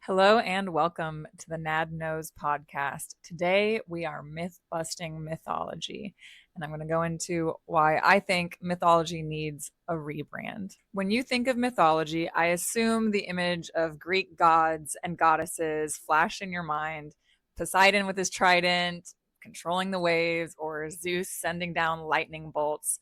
Hello and welcome to the Nad Knows podcast. Today we are myth-busting mythology, and I'm going to go into why I think mythology needs a rebrand. When you think of mythology, I assume the image of Greek gods and goddesses flash in your mind: Poseidon with his trident, controlling the waves, or Zeus sending down lightning bolts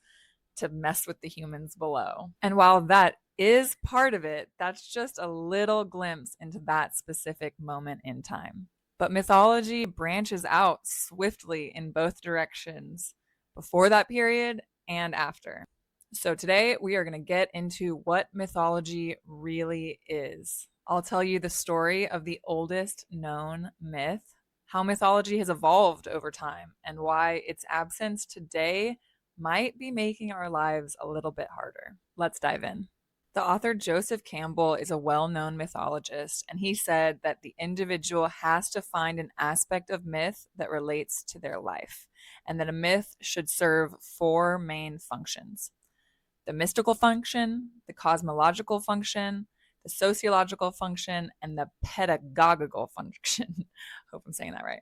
to mess with the humans below. And while that is part of it, that's just a little glimpse into that specific moment in time. But mythology branches out swiftly in both directions, before that period and after. So today we are going to get into what mythology really is. I'll tell you the story of the oldest known myth, how mythology has evolved over time, and why its absence today might be making our lives a little bit harder. Let's dive in. The author Joseph Campbell is a well-known mythologist, and he said that the individual has to find an aspect of myth that relates to their life, and that a myth should serve four main functions: the mystical function, the cosmological function, the sociological function, and the pedagogical function. Hope I'm saying that right.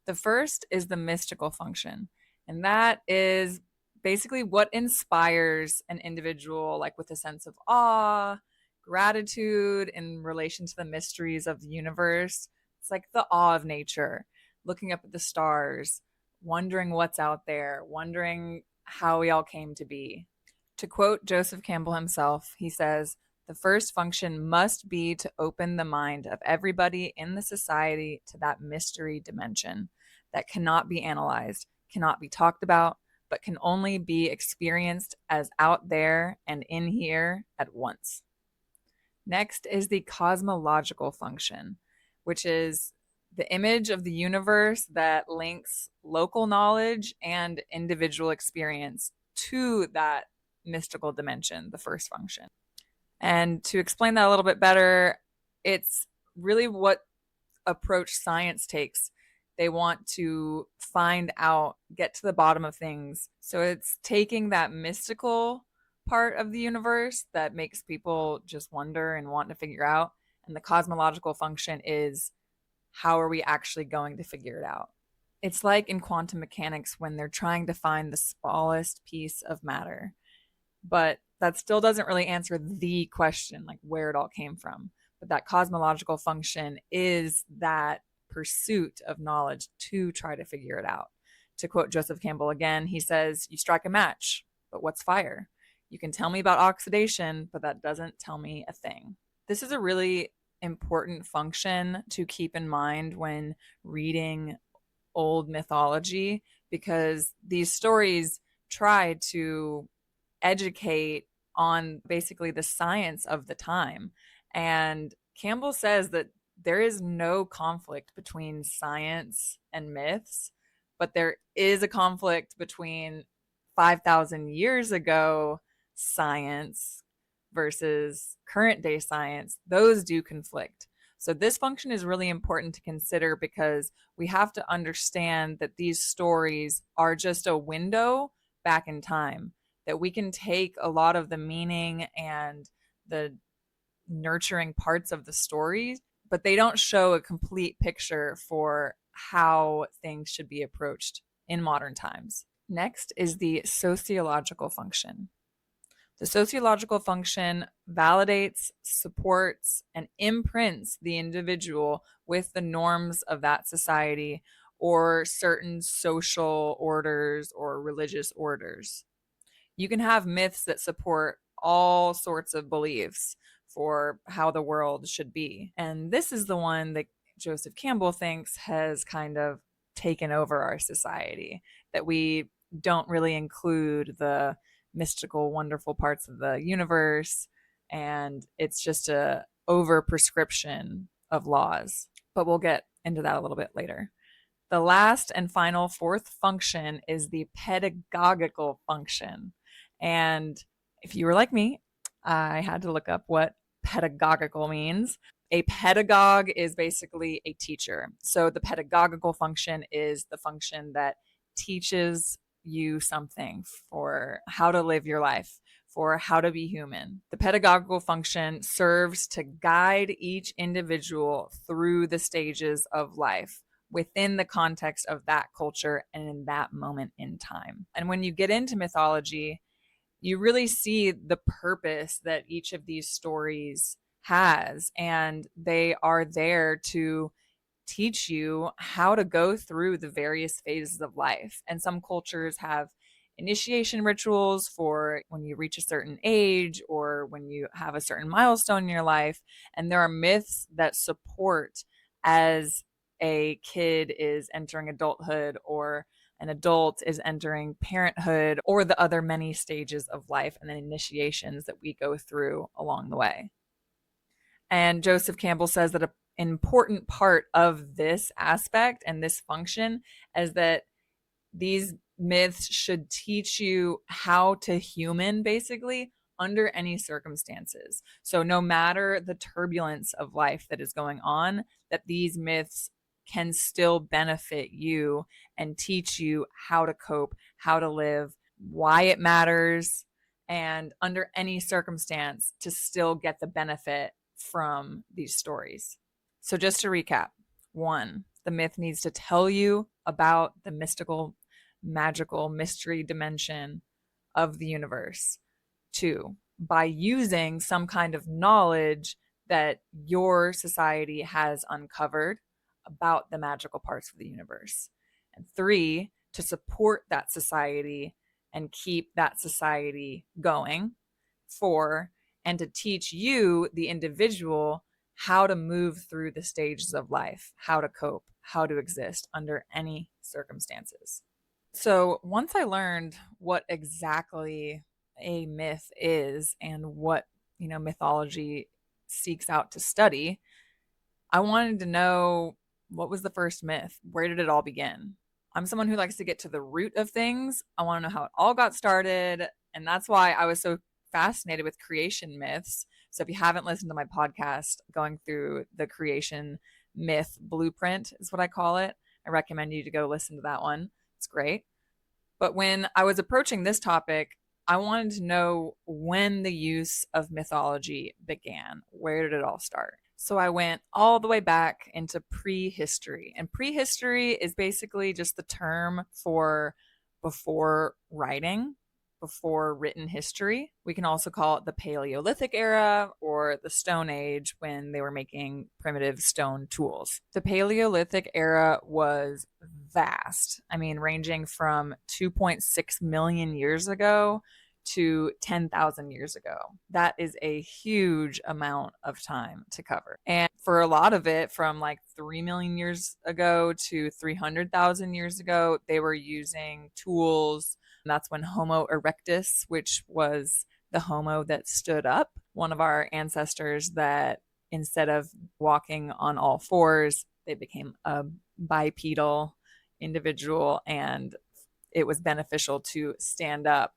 The first is the mystical function, and that is basically what inspires an individual, like with a sense of awe, gratitude in relation to the mysteries of the universe. It's like the awe of nature, looking up at the stars, wondering what's out there, wondering how we all came to be. To quote Joseph Campbell himself, he says, "The first function must be to open the mind of everybody in the society to that mystery dimension that cannot be analyzed, cannot be talked about, but can only be experienced as out there and in here at once." Next is the cosmological function, which is the image of the universe that links local knowledge and individual experience to that mystical dimension, the first function. And to explain that a little bit better, it's really what approach science takes. They want to find out, get to the bottom of things. So it's taking that mystical part of the universe that makes people just wonder and want to figure out. And the cosmological function is, how are we actually going to figure it out? It's like in quantum mechanics when they're trying to find the smallest piece of matter. But that still doesn't really answer the question, like where it all came from. But that cosmological function is that pursuit of knowledge to try to figure it out. To quote Joseph Campbell again, he says, "You strike a match, but what's fire? You can tell me about oxidation, but that doesn't tell me a thing." This is a really important function to keep in mind when reading old mythology, because these stories try to educate on basically the science of the time. And Campbell says that there is no conflict between science and myths, but there is a conflict between 5,000 years ago science versus current day science. Those do conflict. So this function is really important to consider, because we have to understand that these stories are just a window back in time, that we can take a lot of the meaning and the nurturing parts of the story, but they don't show a complete picture for how things should be approached in modern times. Next is the sociological function. The sociological function validates, supports, and imprints the individual with the norms of that society or certain social orders or religious orders. You can have myths that support all sorts of beliefs for how the world should be. And this is the one that Joseph Campbell thinks has kind of taken over our society, that we don't really include the mystical, wonderful parts of the universe, and it's just a over prescription of laws. But we'll get into that a little bit later. The last and final fourth function is the pedagogical function. And if you were like me, I had to look up what pedagogical means. A pedagogue is basically a teacher. So the pedagogical function is the function that teaches you something for how to live your life, for how to be human. The pedagogical function serves to guide each individual through the stages of life within the context of that culture and in that moment in time. And when you get into mythology, you really see the purpose that each of these stories has, and they are there to teach you how to go through the various phases of life. And some cultures have initiation rituals for when you reach a certain age or when you have a certain milestone in your life. And there are myths that support as a kid is entering adulthood or an adult is entering parenthood or the other many stages of life and the initiations that we go through along the way. And Joseph Campbell says that an important part of this aspect and this function is that these myths should teach you how to human basically under any circumstances. So no matter the turbulence of life that is going on, that these myths can still benefit you and teach you how to cope, how to live, why it matters, and under any circumstance to still get the benefit from these stories. So just to recap, 1, the myth needs to tell you about the mystical, magical, mystery dimension of the universe. 2, by using some kind of knowledge that your society has uncovered about the magical parts of the universe. And 3, to support that society and keep that society going. 4, and to teach you, the individual, how to move through the stages of life, how to cope, how to exist under any circumstances. So once I learned what exactly a myth is and what, mythology seeks out to study, I wanted to know, what was the first myth? Where did it all begin? I'm someone who likes to get to the root of things. I want to know how it all got started. And that's why I was so fascinated with creation myths. So if you haven't listened to my podcast going through the creation myth blueprint, is what I call it, I recommend you to go listen to that one. It's great. But when I was approaching this topic, I wanted to know when the use of mythology began. Where did it all start? So I went all the way back into prehistory. And prehistory is basically just the term for before writing, before written history. We can also call it the Paleolithic era or the Stone Age when they were making primitive stone tools. The Paleolithic era was vast. I mean, ranging from 2.6 million years ago to 10,000 years ago. That is a huge amount of time to cover. And for a lot of it, from like 3 million years ago to 300,000 years ago, they were using tools. That's when Homo erectus, which was the Homo that stood up, one of our ancestors that instead of walking on all fours, they became a bipedal individual, and it was beneficial to stand up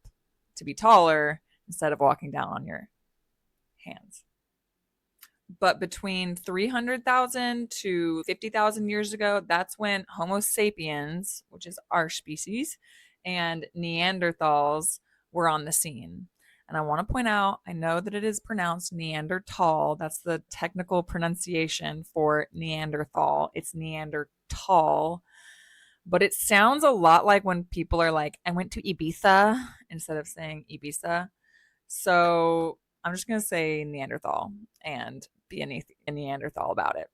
to be taller instead of walking down on your hands. But between 300,000 to 50,000 years ago, that's when Homo sapiens, which is our species, and Neanderthals were on the scene. And I want to point out, I know that it is pronounced Neanderthal. That's the technical pronunciation for Neanderthal. It's Neanderthal. But it sounds a lot like when people are like, I went to Ibiza instead of saying Ibiza. So I'm just going to say Neanderthal and be a Neanderthal about it.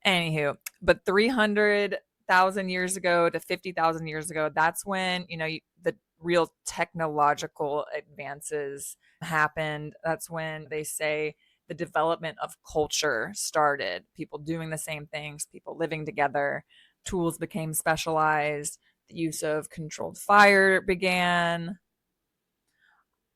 Anywho, but 300,000 years ago to 50,000 years ago, that's when, the real technological advances happened. That's when they say the development of culture started. People doing the same things, people living together, tools became specialized, the use of controlled fire began.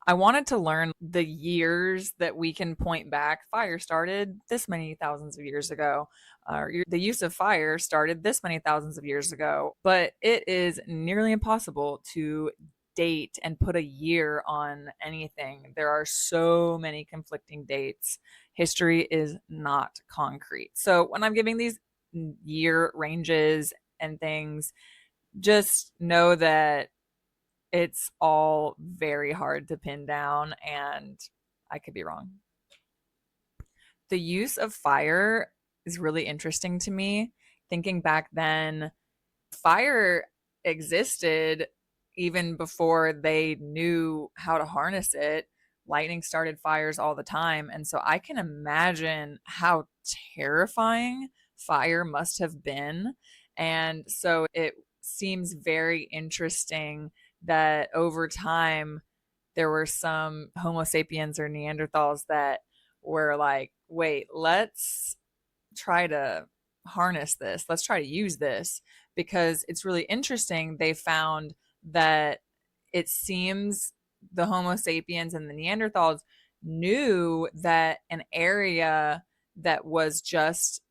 I wanted to learn the years that we can point back. Fire started this many thousands of years ago. The use of fire started this many thousands of years ago. But it is nearly impossible to date and put a year on anything. There are so many conflicting dates. History is not concrete. So when I'm giving these year ranges and things, just know that It's all very hard to pin down, and I could be wrong. The use of fire is really interesting to me. Thinking back then, fire existed even before they knew how to harness it. Lightning started fires all the time. And so I can imagine how terrifying fire must have been. And so it seems very interesting that over time, there were some Homo sapiens or Neanderthals that were like, wait, let's try to harness this. Let's try to use this because it's really interesting. They found that it seems the Homo sapiens and the Neanderthals knew that an area that was just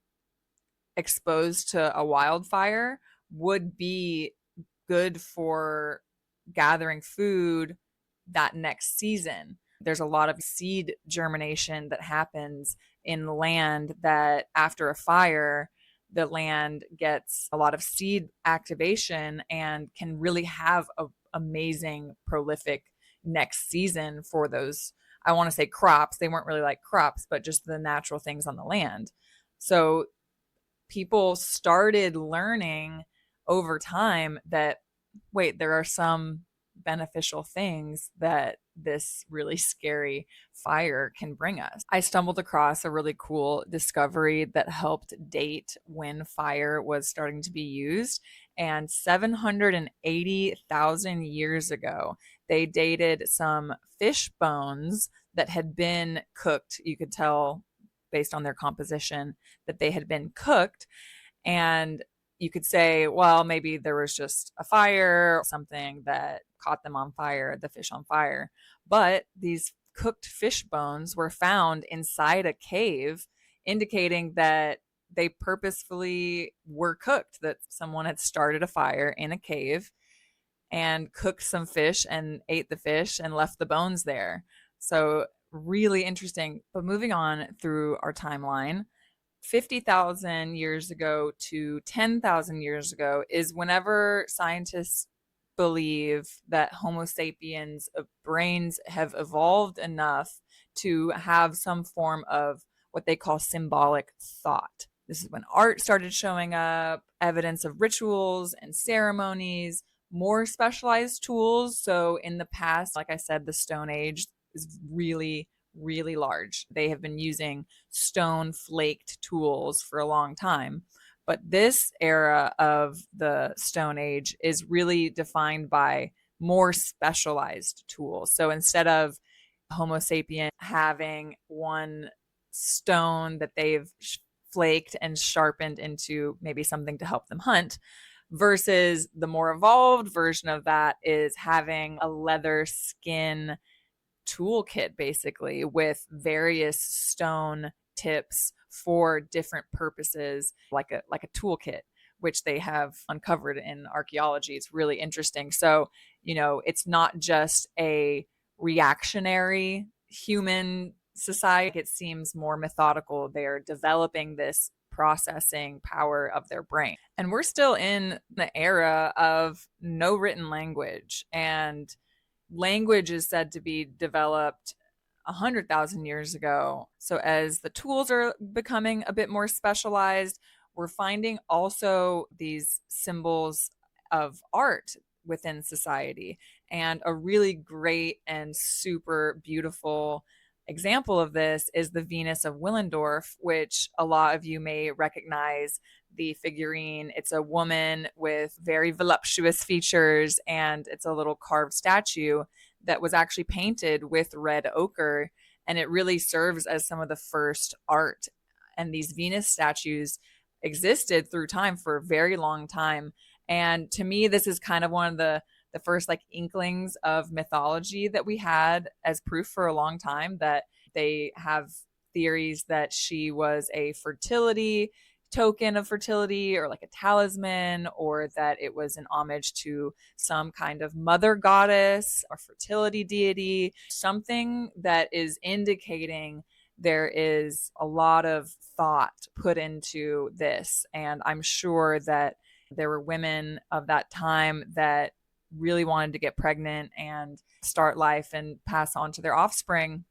exposed to a wildfire would be good for gathering food that next season. There's a lot of seed germination that happens in the land that after a fire, the land gets a lot of seed activation and can really have an amazing, prolific next season for those. I want to say crops. They weren't really like crops, but just the natural things on the land. So people started learning over time that, wait, there are some beneficial things that this really scary fire can bring us. I stumbled across a really cool discovery that helped date when fire was starting to be used. And 780,000 years ago, they dated some fish bones that had been cooked. You could tell based on their composition that they had been cooked. And you could say, well, maybe there was just a fire, something that caught them on fire, the fish on fire. But these cooked fish bones were found inside a cave, indicating that they purposefully were cooked, that someone had started a fire in a cave and cooked some fish and ate the fish and left the bones there. So, really interesting. But moving on through our timeline, 50,000 years ago to 10,000 years ago is whenever scientists believe that Homo sapiens brains have evolved enough to have some form of what they call symbolic thought. This is when art started showing up, evidence of rituals and ceremonies, more specialized tools. So, in the past, like I said, the Stone Age is really, really large. They have been using stone flaked tools for a long time. But this era of the Stone Age is really defined by more specialized tools. So instead of Homo sapien having one stone that they've flaked and sharpened into maybe something to help them hunt, versus the more evolved version of that is having a leather skin toolkit basically with various stone tips for different purposes, like a toolkit, which they have uncovered in archaeology. It's really interesting. So, it's not just a reactionary human society. It seems more methodical. They're developing this processing power of their brain. And we're still in the era of no written language, and language is said to be developed 100,000 years ago. So, as the tools are becoming a bit more specialized, we're finding also these symbols of art within society. And a really great and super beautiful example of this is the Venus of Willendorf, which a lot of you may recognize the figurine. It's a woman with very voluptuous features, and it's a little carved statue that was actually painted with red ochre. And it really serves as some of the first art. And these Venus statues existed through time for a very long time. And to me, this is kind of one of the first like inklings of mythology that we had as proof for a long time, that they have theories that she was a fertility token of fertility or like a talisman, or that it was an homage to some kind of mother goddess or fertility deity, something that is indicating there is a lot of thought put into this. And I'm sure that there were women of that time that really wanted to get pregnant and start life and pass on to their offspring.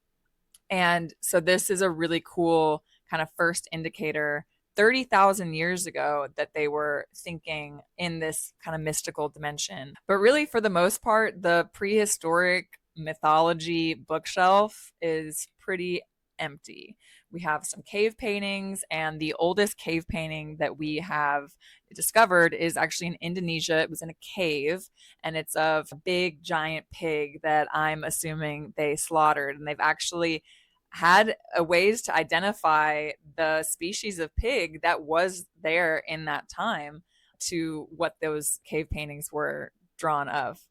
And so this is a really cool kind of first indicator 30,000 years ago that they were thinking in this kind of mystical dimension. But really, for the most part, the prehistoric mythology bookshelf is pretty empty. We have some cave paintings, and the oldest cave painting that we have discovered is actually in Indonesia. It was in a cave, and it's of a big giant pig that I'm assuming they slaughtered. And they've actually had ways to identify the species of pig that was there in that time to what those cave paintings were drawn of.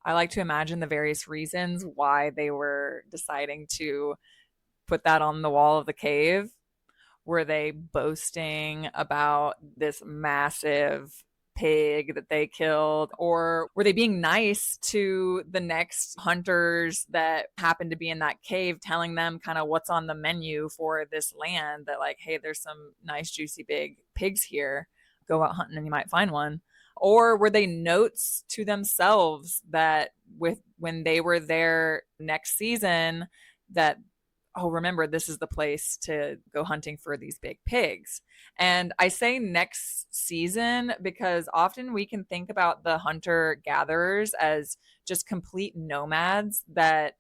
I like to imagine the various reasons why they were deciding to put that on the wall of the cave. Were they boasting about this massive pig that they killed? Or were they being nice to the next hunters that happened to be in that cave, telling them kind of what's on the menu for this land, that like, hey, there's some nice, juicy, big pigs here. Go out hunting and you might find one. Or were they notes to themselves that with when they were there next season, that, oh, remember, this is the place to go hunting for these big pigs? And I say next season because often we can think about the hunter gatherers as just complete nomads that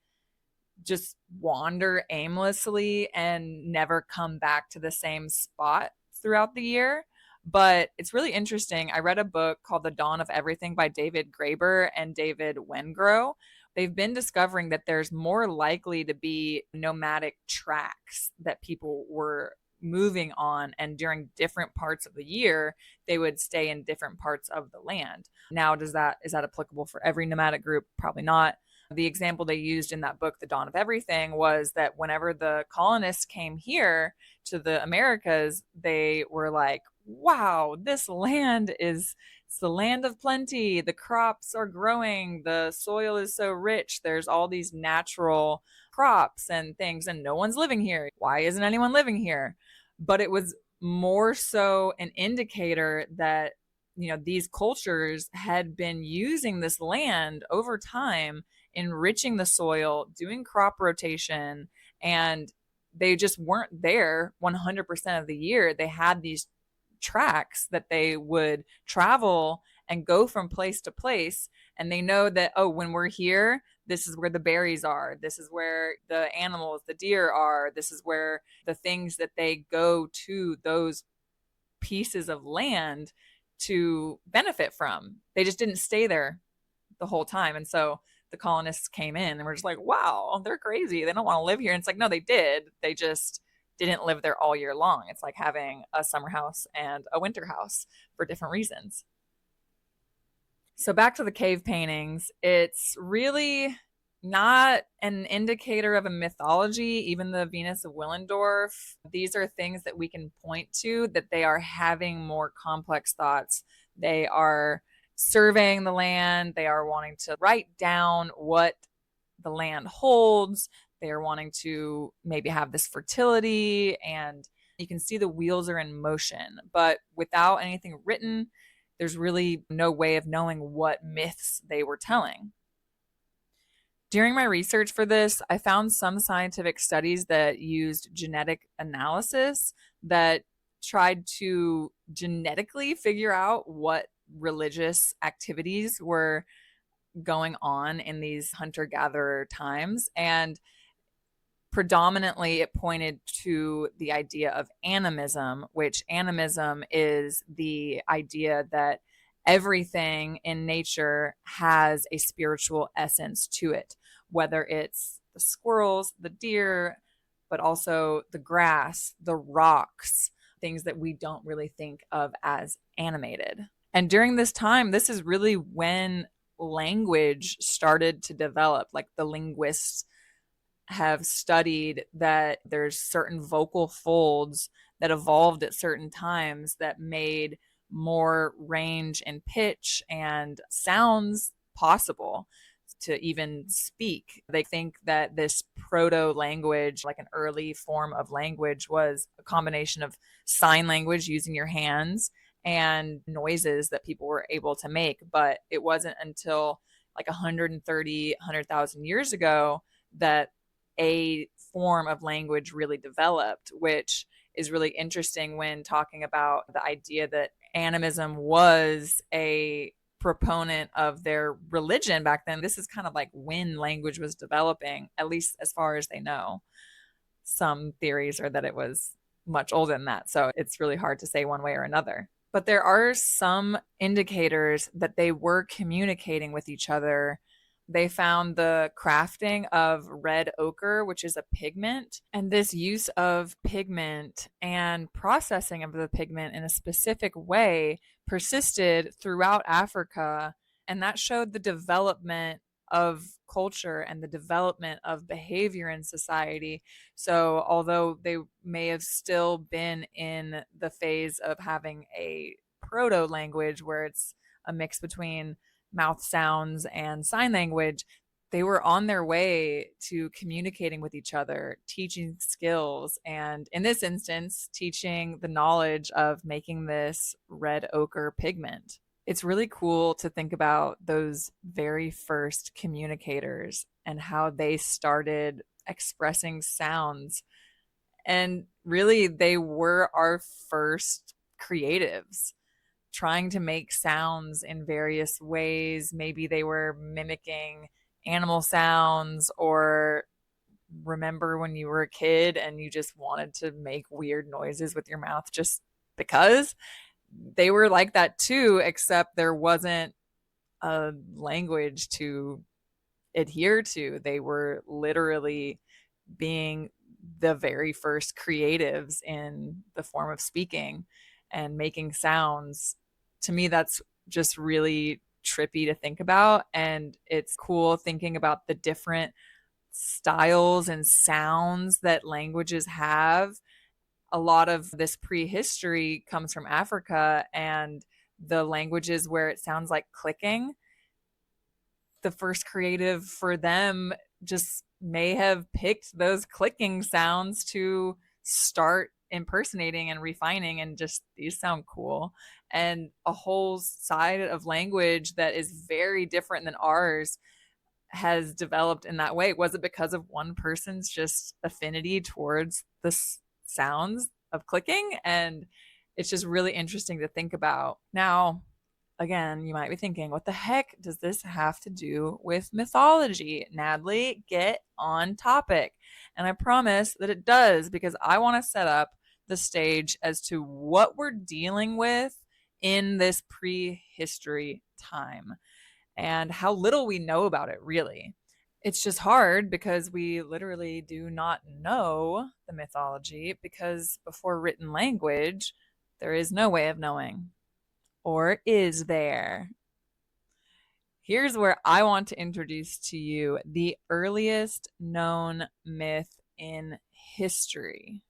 just wander aimlessly and never come back to the same spot throughout the year. But it's really interesting. I read a book called The Dawn of Everything by David Graeber and David Wengrow. They've been discovering that there's more likely to be nomadic tracks that people were moving on, and during different parts of the year they would stay in different parts of the land. Now, is that applicable for every nomadic group? Probably not. The example they used in that book, The Dawn of Everything, was that whenever the colonists came here to the Americas, they were like, wow, this land is, it's the land of plenty. The crops are growing. The soil is so rich. There's all these natural crops and things, and no one's living here. Why isn't anyone living here? But it was more so an indicator that, you know, these cultures had been using this land over time, enriching the soil, doing crop rotation, and they just weren't there 100% of the year. They had these tracks that they would travel and go from place to place. And they know that, oh, when we're here, this is where the berries are. This is where the animals, the deer are. This is where the things that they go to those pieces of land to benefit from. They just didn't stay there the whole time. And so the colonists came in and were just like, wow, they're crazy. They don't want to live here. And it's like, no, they did. They just didn't live there all year long. It's like having a summer house and a winter house for different reasons. So back to the cave paintings, it's really not an indicator of a mythology. Even the Venus of Willendorf, these are things that we can point to, that they are having more complex thoughts. They are surveying the land. They are wanting to write down what the land holds. They are wanting to maybe have this fertility, and you can see the wheels are in motion. But without anything written, there's really no way of knowing what myths they were telling. During my research for this, I found some scientific studies that used genetic analysis that tried to genetically figure out what religious activities were going on in these hunter-gatherer times. And predominantly it pointed to the idea of animism, which animism is the idea that everything in nature has a spiritual essence to it, whether it's the squirrels, the deer, but also the grass, the rocks, things that we don't really think of as animated. And during this time, this is really when language started to develop. Like, the linguists have studied that there's certain vocal folds that evolved at certain times that made more range and pitch and sounds possible to even speak. They think that this proto language, like an early form of language, was a combination of sign language using your hands and noises that people were able to make. But it wasn't until like 130, 100,000 years ago that a form of language really developed, which is really interesting when talking about the idea that animism was a proponent of their religion back then. This is kind of like when language was developing, at least as far as they know. Some theories are that it was much older than that. So it's really hard to say one way or another. But there are some indicators that they were communicating with each other. They found the crafting of red ochre, which is a pigment, and this use of pigment and processing of the pigment in a specific way persisted throughout Africa. And that showed the development of culture and the development of behavior in society. So, although they may have still been in the phase of having a proto language where it's a mix between mouth sounds and sign language, they were on their way to communicating with each other, teaching skills, and in this instance, teaching the knowledge of making this red ochre pigment. It's really cool to think about those very first communicators and how they started expressing sounds. And really, they were our first creatives, trying to make sounds in various ways. Maybe they were mimicking animal sounds, or remember when you were a kid and you just wanted to make weird noises with your mouth just because? They were like that too, except there wasn't a language to adhere to. They were literally being the very first creatives in the form of speaking and making sounds. To me, that's just really trippy to think about. And it's cool thinking about the different styles and sounds that languages have. A lot of this prehistory comes from Africa, and the languages where it sounds like clicking, the first creative for them just may have picked those clicking sounds to start impersonating and refining, and just these sound cool. And a whole side of language that is very different than ours has developed in that way. Was it because of one person's just affinity towards the sounds of clicking? And it's just really interesting to think about. Now, again, you might be thinking, what the heck does this have to do with mythology? Natalie, get on topic. And I promise that it does, because I want to set up the stage as to what we're dealing with in this prehistory time and how little we know about it, really. It's just hard because we literally do not know the mythology, because before written language, there is no way of knowing. Or is there? Here's where I want to introduce to you the earliest known myth in history.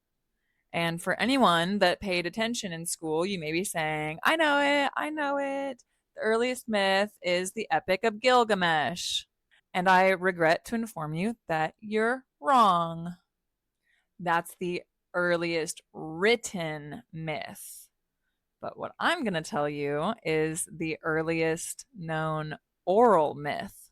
And for anyone that paid attention in school, you may be saying, I know it, I know it. The earliest myth is the Epic of Gilgamesh. And I regret to inform you that you're wrong. That's the earliest written myth. But what I'm going to tell you is the earliest known oral myth.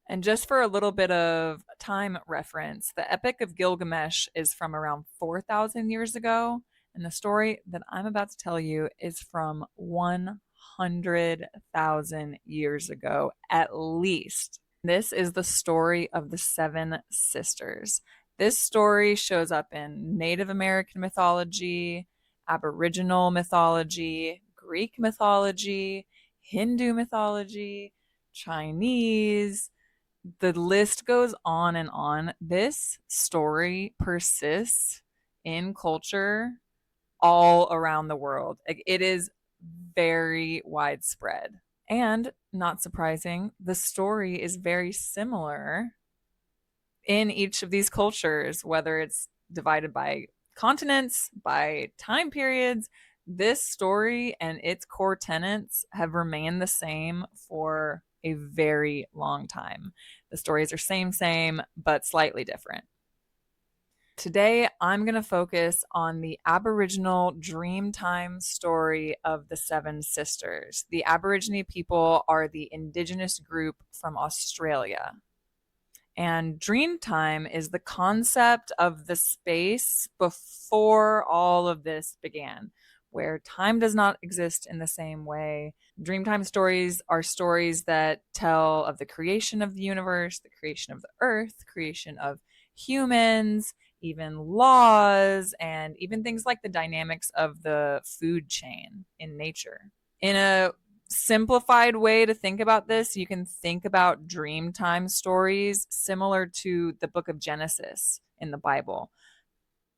And just for a little bit of time reference, the Epic of Gilgamesh is from around 4,000 years ago. And the story that I'm about to tell you is from 100,000 years ago, at least. This is the story of the Seven Sisters. This story shows up in Native American mythology, Aboriginal mythology, Greek mythology, Hindu mythology, Chinese. The list goes on and on. This story persists in culture all around the world. It is very widespread. And not surprising, the story is very similar in each of these cultures, whether it's divided by continents, by time periods. This story and its core tenets have remained the same for a very long time. The stories are same, but slightly different. Today, I'm going to focus on the Aboriginal Dreamtime story of the Seven Sisters. The Aborigine people are the indigenous group from Australia. And Dreamtime is the concept of the space before all of this began, where time does not exist in the same way. Dreamtime stories are stories that tell of the creation of the universe, the creation of the earth, creation of humans, even laws, and even things like the dynamics of the food chain in nature. In a simplified way to think about this, you can think about Dreamtime stories similar to the book of Genesis in the Bible.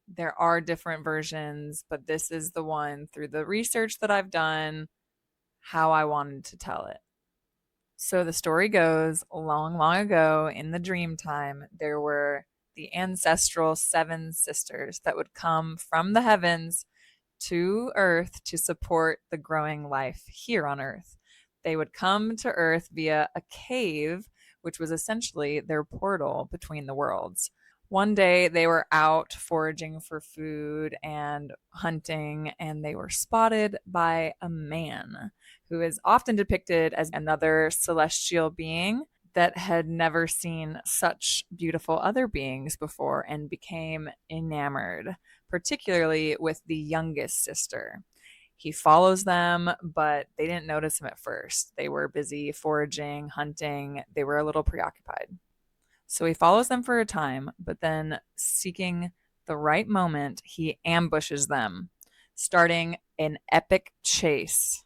There are different versions, but this is the one through the research that I've done, how I wanted to tell it. So the story goes, long, long ago in the Dreamtime, there were the ancestral seven sisters that would come from the heavens to Earth to support the growing life here on Earth. They would come to Earth via a cave, which was essentially their portal between the worlds. One day they were out foraging for food and hunting, and they were spotted by a man who is often depicted as another celestial being that had never seen such beautiful other beings before and became enamored, particularly with the youngest sister. He follows them, but they didn't notice him at first. They were busy foraging, hunting, they were a little preoccupied. So he follows them for a time, but then, seeking the right moment, he ambushes them, starting an epic chase.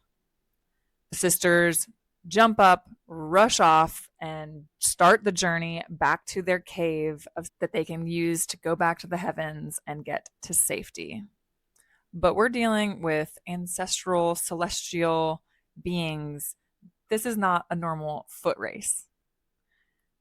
The sisters jump up, rush off, and start the journey back to their cave that they can use to go back to the heavens and get to safety. But we're dealing with ancestral celestial beings. This is not a normal foot race.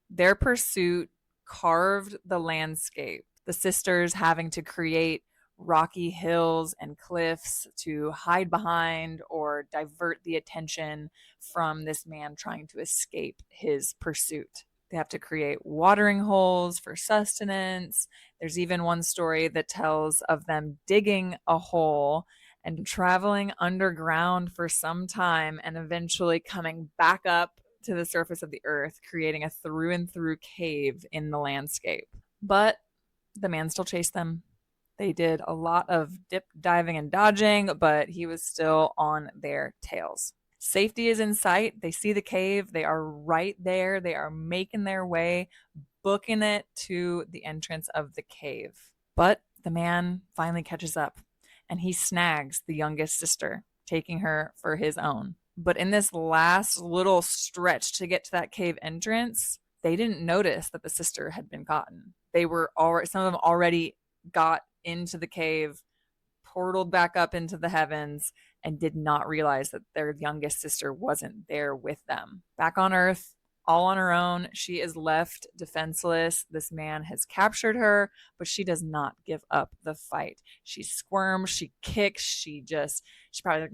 Their pursuit carved the landscape, the sisters having to create rocky hills and cliffs to hide behind or divert the attention from this man trying to escape his pursuit. They have to create watering holes for sustenance. There's even one story that tells of them digging a hole and traveling underground for some time and eventually coming back up to the surface of the earth, creating a through and through cave in the landscape. But the man still chased them. They did a lot of dip, diving, and dodging, but he was still on their tails. Safety is in sight. They see the cave. They are right there. They are making their way, booking it to the entrance of the cave. But the man finally catches up and he snags the youngest sister, taking her for his own. But in this last little stretch to get to that cave entrance, they didn't notice that the sister had been gotten. They were already, some of them already got into the cave, portaled back up into the heavens, and did not realize that their youngest sister wasn't there with them. Back on Earth, all on her own, she is left defenseless. This man has captured her, but she does not give up the fight. She squirms, she kicks, she probably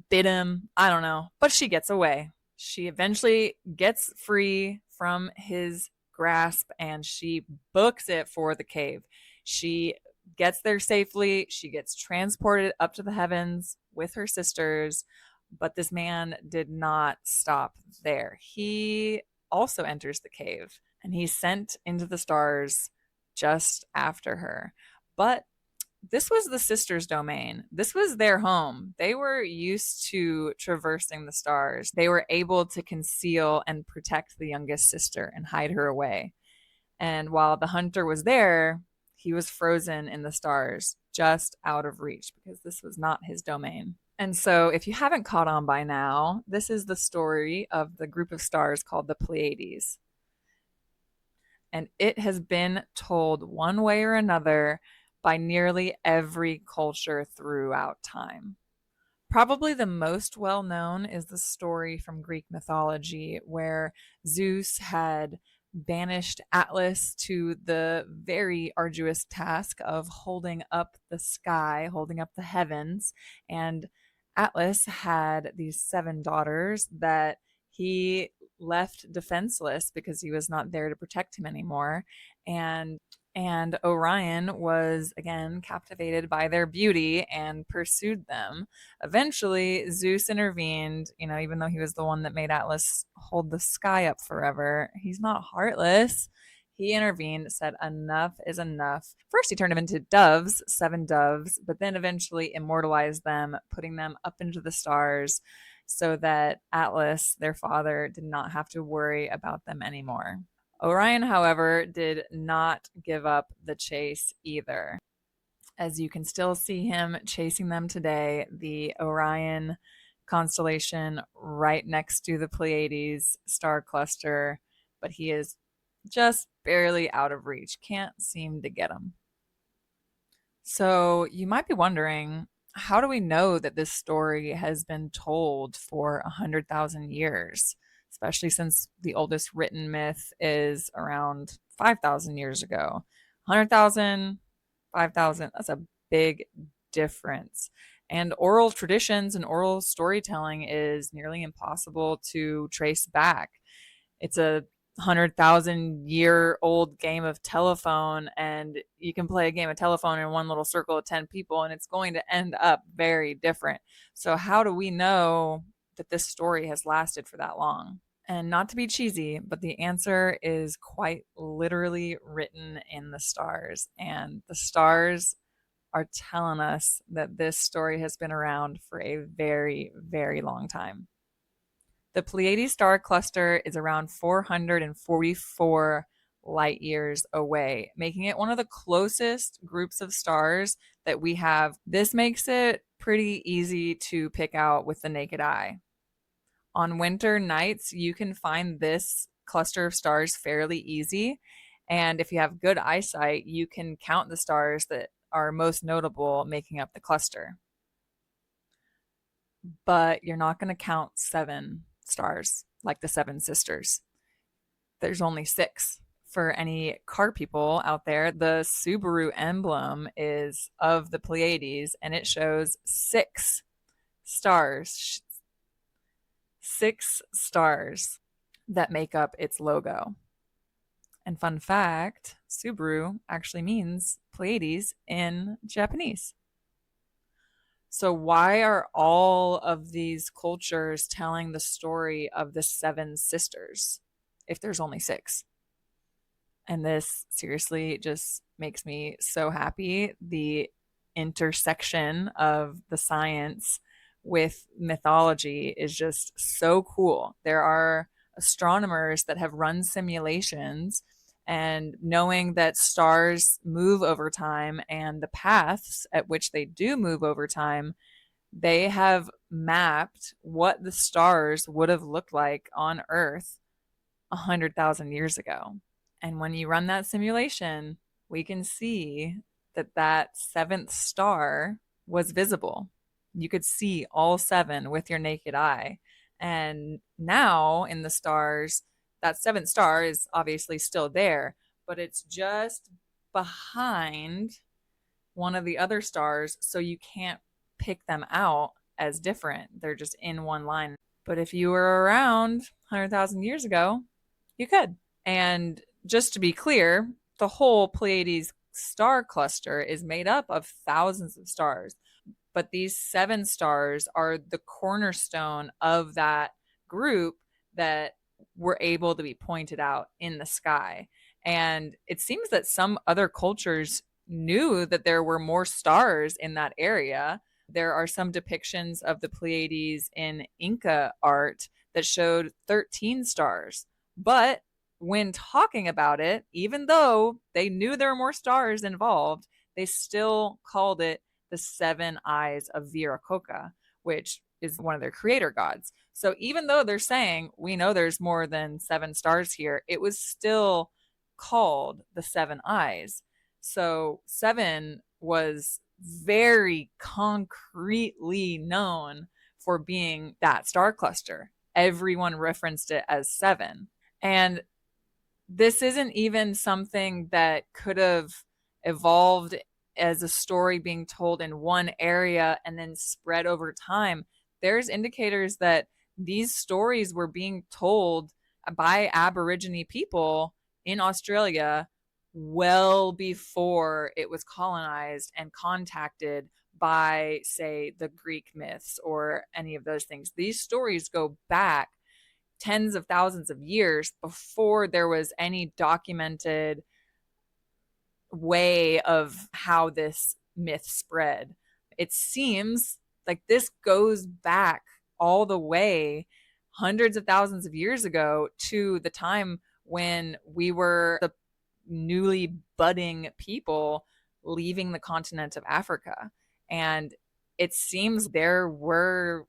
bit him. I don't know, but she gets away. She eventually gets free from his grasp and she books it for the cave. She gets there safely. She gets transported up to the heavens with her sisters. But this man did not stop there. He also enters the cave and he's sent into the stars just after her. But this was the sisters' domain. This was their home. They were used to traversing the stars. They were able to conceal and protect the youngest sister and hide her away. And while the hunter was there, he was frozen in the stars, just out of reach, because this was not his domain. And so, if you haven't caught on by now, this is the story of the group of stars called the Pleiades. And it has been told one way or another by nearly every culture throughout time. Probably the most well known is the story from Greek mythology where Zeus had banished Atlas to the very arduous task of holding up the sky, holding up the heavens. And Atlas had these 7 daughters that he left defenseless because he was not there to protect him anymore. And And Orion was again captivated by their beauty and pursued them. Eventually, Zeus intervened, even though he was the one that made Atlas hold the sky up forever. He's not heartless. He intervened, said, enough is enough. First, he turned them into doves, 7 doves, but then eventually immortalized them, putting them up into the stars so that Atlas, their father, did not have to worry about them anymore. Orion, however, did not give up the chase either. As you can still see him chasing them today, the Orion constellation right next to the Pleiades star cluster, but he is just barely out of reach. Can't seem to get him. So you might be wondering, how do we know that this story has been told for 100,000 years, especially since the oldest written myth is around 5,000 years ago? 100,000, 5,000, that's a big difference. And oral traditions and oral storytelling is nearly impossible to trace back. It's a 100,000-year-old game of telephone, and you can play a game of telephone in one little circle of 10 people, and it's going to end up very different. So how do we know that this story has lasted for that long? And not to be cheesy, but the answer is quite literally written in the stars. And the stars are telling us that this story has been around for a very, very long time. The Pleiades star cluster is around 444 light years away, making it one of the closest groups of stars that we have. This makes it pretty easy to pick out with the naked eye. On winter nights, you can find this cluster of stars fairly easy. And if you have good eyesight, you can count the stars that are most notable making up the cluster. But you're not going to count 7 stars like the 7 sisters. There's only 6. For any car people out there, the Subaru emblem is of the Pleiades, and it shows 6 stars. 6 stars that make up its logo. And fun fact, Subaru actually means Pleiades in Japanese. So why are all of these cultures telling the story of the 7 sisters if there's only 6? And this seriously just makes me so happy. The intersection of the science with mythology is just so cool. There are astronomers that have run simulations, and knowing that stars move over time and the paths at which they do move over time, they have mapped what the stars would have looked like on Earth 100,000 years ago. And when you run that simulation, we can see that that 7th star was visible. You could see all 7 with your naked eye. And now in the stars, that 7th star is obviously still there, but it's just behind one of the other stars, so you can't pick them out as different. They're just in one line. But if you were around 100,000 years ago, you could. And just to be clear, the whole Pleiades star cluster is made up of thousands of stars. But these 7 stars are the cornerstone of that group that were able to be pointed out in the sky. And it seems that some other cultures knew that there were more stars in that area. There are some depictions of the Pleiades in Inca art that showed 13 stars. But when talking about it, even though they knew there were more stars involved, they still called it the 7 eyes of Viracocha, which is one of their creator gods. So even though they're saying we know there's more than 7 stars here, it was still called the 7 eyes. So 7 was very concretely known for being that star cluster. Everyone referenced it as 7. And this isn't even something that could have evolved as a story being told in one area and then spread over time. There's indicators that these stories were being told by Aborigine people in Australia well before it was colonized and contacted by, say, the Greek myths or any of those things. These stories go back tens of thousands of years before there was any documented way of how this myth spread. It seems like this goes back all the way hundreds of thousands of years ago to the time when we were the newly budding people leaving the continent of Africa. And it seems there were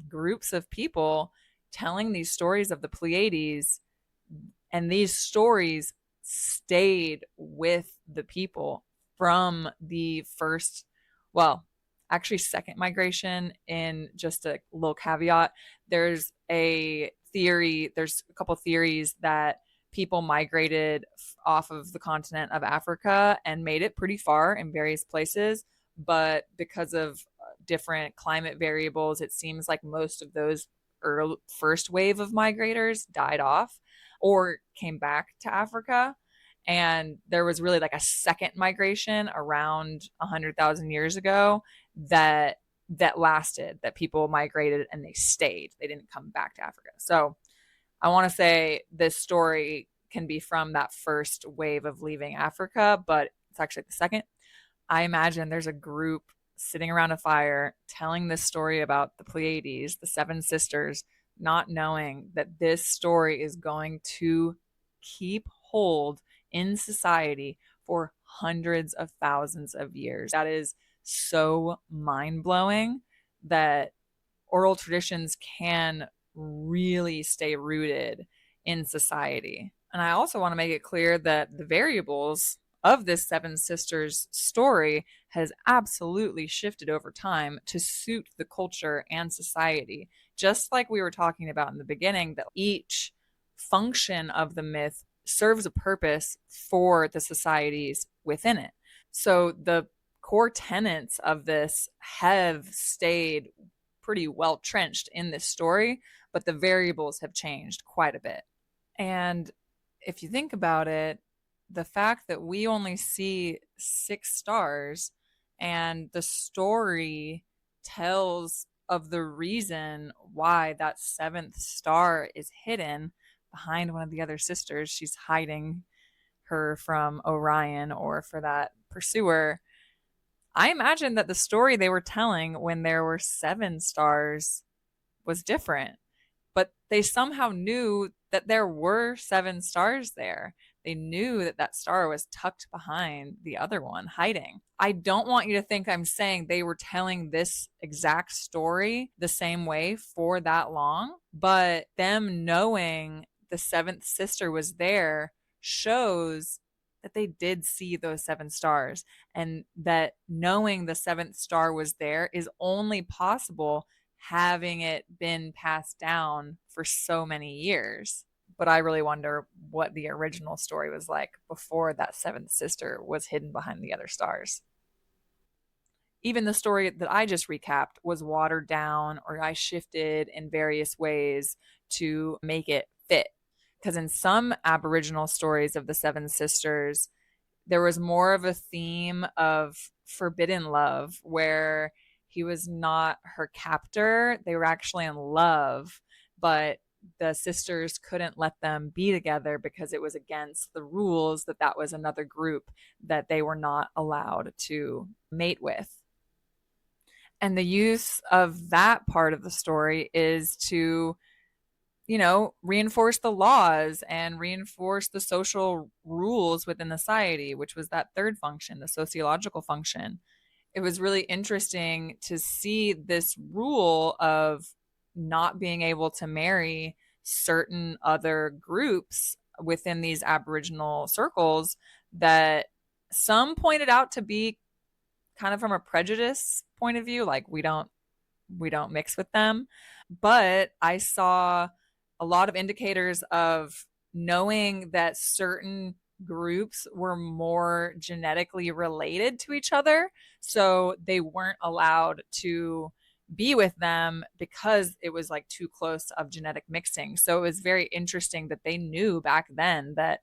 groups of people telling these stories of the Pleiades, and these stories stayed with the people from the first, well, actually second migration. In just a little caveat, there's a theory, there's a couple theories that people migrated off of the continent of Africa and made it pretty far in various places, but because of different climate variables, it seems like most of those first wave of migrators died off or came back to Africa. And there was really like a second migration around 100,000 years ago that lasted, that people migrated and they stayed. They didn't come back to Africa. So I want to say this story can be from that first wave of leaving Africa, but it's actually the second. I imagine there's a group sitting around a fire telling this story about the Pleiades, the seven sisters, not knowing that this story is going to keep hold in society for hundreds of thousands of years. That is so mind blowing that oral traditions can really stay rooted in society. And I also want to make it clear that the variables of this Seven Sisters story has absolutely shifted over time to suit the culture and society. Just like we were talking about in the beginning, that each function of the myth serves a purpose for the societies within it. So the core tenets of this have stayed pretty well trenched in this story, but the variables have changed quite a bit. And if you think about it, the fact that we only see 6 stars and the story tells of the reason why that seventh star is hidden behind one of the other sisters. She's hiding her from Orion or for that pursuer. I imagine that the story they were telling when there were 7 stars was different, but they somehow knew that there were 7 stars there. They knew that that star was tucked behind the other one, hiding. I don't want you to think I'm saying they were telling this exact story the same way for that long, but them knowing the seventh sister was there shows that they did see those 7 stars, and that knowing the seventh star was there is only possible having it been passed down for so many years. But I really wonder what the original story was like before that seventh sister was hidden behind the other stars. Even the story that I just recapped was watered down, or I shifted in various ways to make it fit. Because in some Aboriginal stories of the Seven Sisters, there was more of a theme of forbidden love, where he was not her captor. They were actually in love, but the sisters couldn't let them be together because it was against the rules that that was another group that they were not allowed to mate with. And the use of that part of the story is to, reinforce the laws and reinforce the social rules within the society, which was that third function, the sociological function. It was really interesting to see this rule of not being able to marry certain other groups within these Aboriginal circles that some pointed out to be kind of from a prejudice point of view, like we don't mix with them. But I saw a lot of indicators of knowing that certain groups were more genetically related to each other, so they weren't allowed to be with them because it was like too close of genetic mixing. So it was very interesting that they knew back then that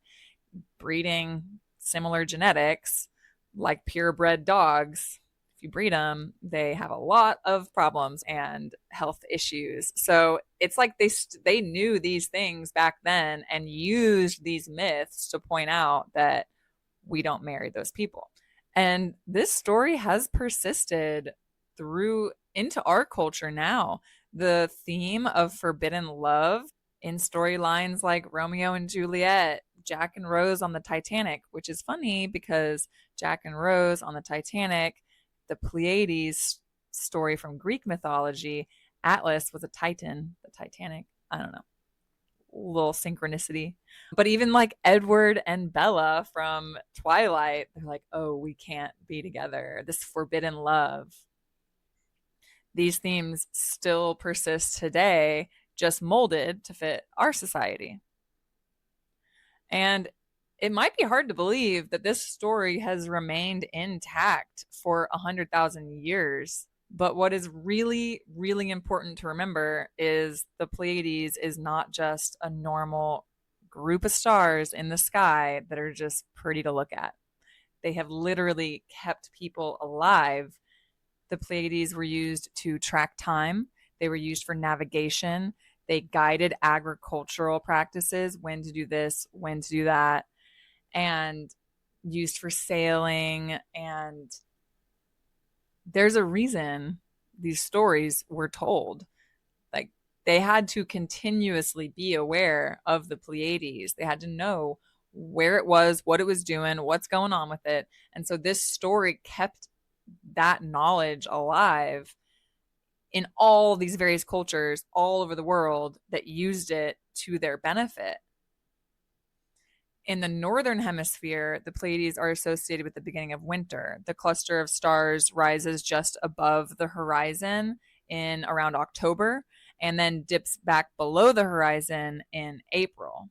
breeding similar genetics, like purebred dogs, if you breed them, they have a lot of problems and health issues. So it's like they knew these things back then and used these myths to point out that we don't marry those people. And this story has persisted through into our culture now. The theme of forbidden love in storylines like Romeo and Juliet, Jack and Rose on the Titanic, which is funny because Jack and Rose on the Titanic, the Pleiades story from Greek mythology, Atlas was a Titan, the Titanic. I don't know, little synchronicity. But even like Edward and Bella from Twilight, they're like, oh, we can't be together. This forbidden love. These themes still persist today, just molded to fit our society. And it might be hard to believe that this story has remained intact for 100,000 years. But what is really, really important to remember is the Pleiades is not just a normal group of stars in the sky that are just pretty to look at. They have literally kept people alive. The Pleiades were used to track time, they were used for navigation, they guided agricultural practices, when to do this, when to do that, and used for sailing. And there's a reason these stories were told. Like, they had to continuously be aware of the Pleiades. They had to know where it was, what it was doing, what's going on with it. And so this story kept that knowledge alive in all these various cultures all over the world that used it to their benefit. In the northern hemisphere, the Pleiades are associated with the beginning of winter. The cluster of stars rises just above the horizon in around October and then dips back below the horizon in April.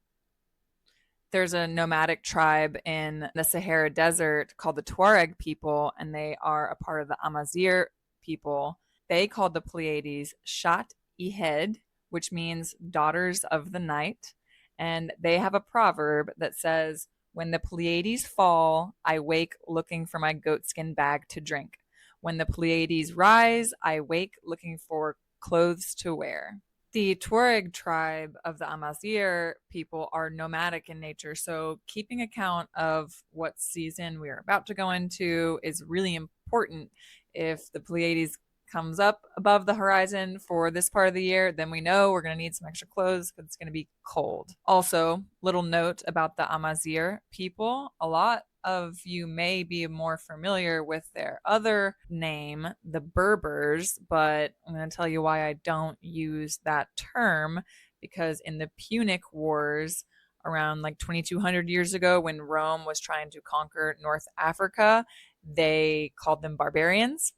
There's a nomadic tribe in the Sahara Desert called the Tuareg people, and they are a part of the Amazigh people. They called the Pleiades Shat Ihed, which means daughters of the night. And they have a proverb that says, when the Pleiades fall, I wake looking for my goatskin bag to drink. When the Pleiades rise, I wake looking for clothes to wear. The Tuareg tribe of the Amazigh people are nomadic in nature, so keeping account of what season we are about to go into is really important. If the Pleiades comes up above the horizon for this part of the year, then we know we're going to need some extra clothes because it's going to be cold. Also, little note about the Amazigh people. A lot of you may be more familiar with their other name, the Berbers, but I'm going to tell you why I don't use that term, because in the Punic Wars around like 2200 years ago, when Rome was trying to conquer North Africa, they called them barbarians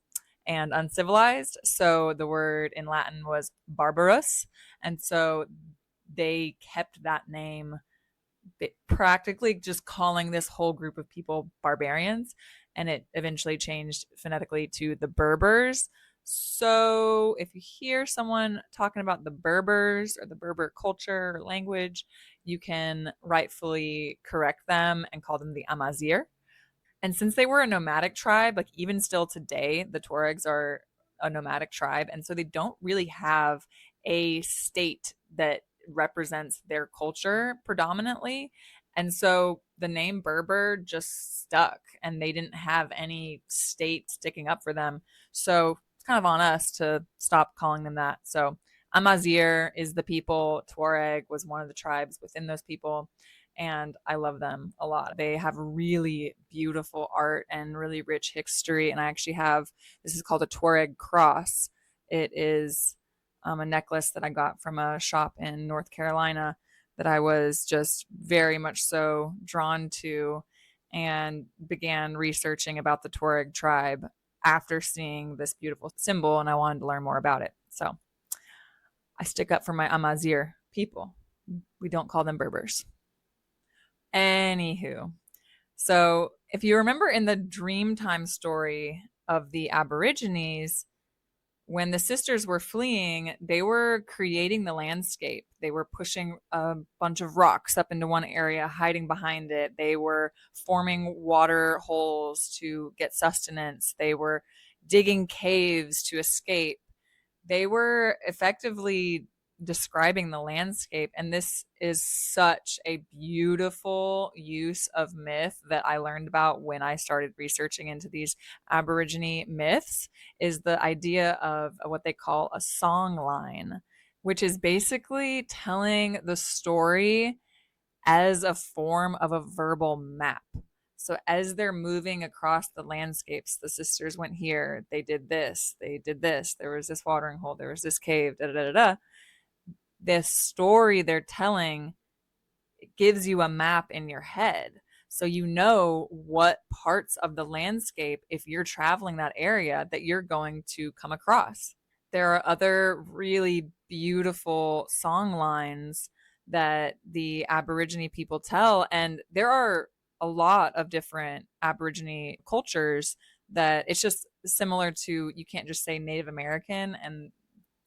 and uncivilized. So the word in Latin was barbarus. And so they kept that name, practically just calling this whole group of people barbarians. And it eventually changed phonetically to the Berbers. So if you hear someone talking about the Berbers or the Berber culture or language, you can rightfully correct them and call them the Amazigh. And since they were a nomadic tribe, like even still today, the Tuaregs are a nomadic tribe. And so they don't really have a state that represents their culture predominantly. And so the name Berber just stuck and they didn't have any state sticking up for them. So it's kind of on us to stop calling them that. So Amazigh is the people, Tuareg was one of the tribes within those people, and I love them a lot. They have really beautiful art and really rich history. And I actually have, this is called a Tuareg cross. It is a necklace that I got from a shop in North Carolina that I was just very much so drawn to, and began researching about the Tuareg tribe after seeing this beautiful symbol, and I wanted to learn more about it. So I stick up for my Amazigh people. We don't call them Berbers. Anywho, so if you remember in the Dreamtime story of the Aborigines, when the sisters were fleeing, they were creating the landscape. They were pushing a bunch of rocks up into one area, hiding behind it. They were forming water holes to get sustenance. They were digging caves to escape. They were effectively describing the landscape. And this is such a beautiful use of myth that I learned about when I started researching into these Aborigine myths, is the idea of what they call a song line, which is basically telling the story as a form of a verbal map. So as they're moving across the landscapes, the sisters went here, they did this, there was this watering hole, there was this cave, da da da da. This story they're telling gives you a map in your head. So you know what parts of the landscape, if you're traveling that area, that you're going to come across. There are other really beautiful song lines that the Aborigine people tell, and there are a lot of different Aborigine cultures that it's just similar to, you can't just say Native American, and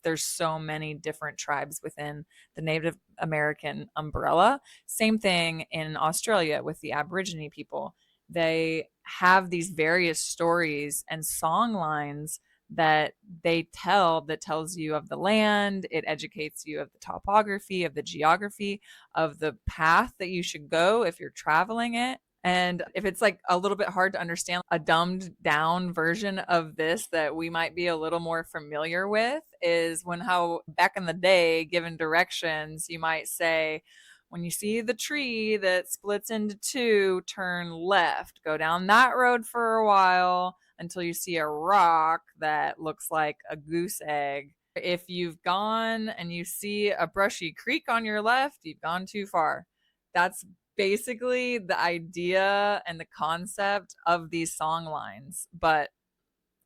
there's so many different tribes within the Native American umbrella. Same thing in Australia with the Aborigine people. They have these various stories and song lines that they tell, that tells you of the land. It educates you of the topography, of the geography, of the path that you should go if you're traveling it. And if it's like a little bit hard to understand, a dumbed down version of this that we might be a little more familiar with is when, how back in the day, given directions, you might say, when you see the tree that splits into two, turn left, go down that road for a while until you see a rock that looks like a goose egg. If you've gone and you see a brushy creek on your left, you've gone too far. That's basically the idea and the concept of these song lines, but